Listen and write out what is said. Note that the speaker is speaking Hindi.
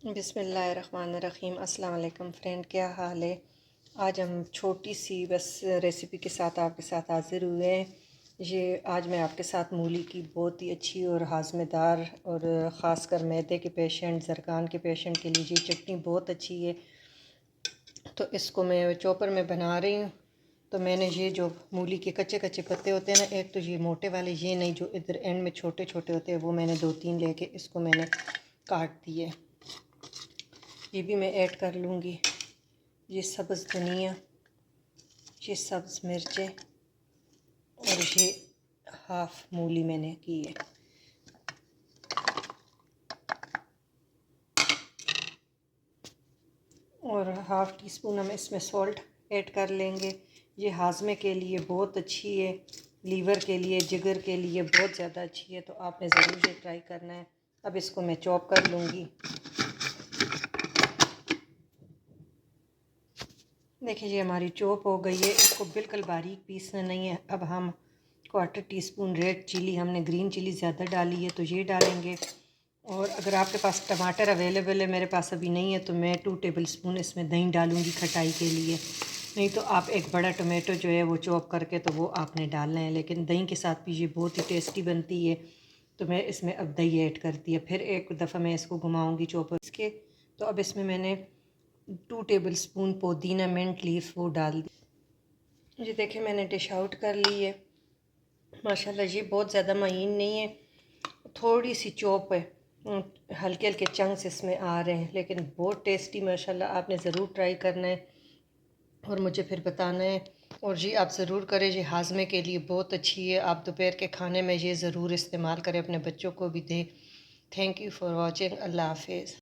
बिस्मिल्लाहिर्रहमानिर्रहीम। अस्सलाम वालेकुम फ्रेंड, क्या हाल है। आज हम छोटी सी बस रेसिपी के साथ आपके साथ हाज़िर हुए हैं। ये आज मैं आपके साथ मूली की बहुत ही अच्छी और हाज़मेदार और ख़ासकर मैदे के पेशेंट, ज़रकान के पेशेंट के लिए ये चटनी बहुत अच्छी है। तो इसको मैं चॉपर में बना रही हूँ। तो मैंने ये जो मूली के कच्चे कच्चे पत्ते होते हैं ना, एक तो ये मोटे वाले, ये नहीं, जो इधर एंड में छोटे छोटे होते हैं, वो मैंने 2-3 लेके इसको मैंने काट दिए। ये भी मैं ऐड कर लूँगी। ये सब्ज़ धनिया, ये सब्ज़ मिर्चें और ये हाफ़ मूली मैंने की है। और हाफ़ टी स्पून हम इसमें सॉल्ट ऐड कर लेंगे। ये हाजमे के लिए बहुत अच्छी है, लीवर के लिए, जिगर के लिए बहुत ज़्यादा अच्छी है। तो आपने ज़रूर ये ट्राई करना है। अब इसको मैं चॉप कर लूँगी। देखिए ये हमारी चॉप हो गई है। इसको बिल्कुल बारीक पीसना नहीं है। अब हम 1/4 टीस्पून रेड चिली, हमने ग्रीन चिली ज़्यादा डाली है तो ये डालेंगे। और अगर आपके पास टमाटर अवेलेबल है, मेरे पास अभी नहीं है, तो मैं 2 टेबल स्पून इसमें दही डालूँगी खटाई के लिए। नहीं तो आप एक बड़ा टमाटो जो है वो चॉप करके तो वो आपने डालना है, लेकिन दही के साथ भी ये बहुत ही टेस्टी बनती है। तो मैं इसमें अब दही ऐड करती है। फिर एक दफ़ा मैं इसको घुमाऊँगी चॉपर इसके। तो अब इसमें मैंने 2 टेबल स्पून पुदीना मिंट लीफ वो डाल दी। ये देखिए मैंने डिश आउट कर ली है। माशाल्लाह ये बहुत ज़्यादा महीन नहीं है, थोड़ी सी चॉप है, हल्के हल्के चंक्स इसमें आ रहे हैं, लेकिन बहुत टेस्टी माशाल्लाह। आपने ज़रूर ट्राई करना है और मुझे फिर बताना है। और जी आप ज़रूर करें, ये हाजमे के लिए बहुत अच्छी है। आप दोपहर के खाने में ये ज़रूर इस्तेमाल करें, अपने बच्चों को भी दें। Thank you for watching. अल्लाह हाफिज़।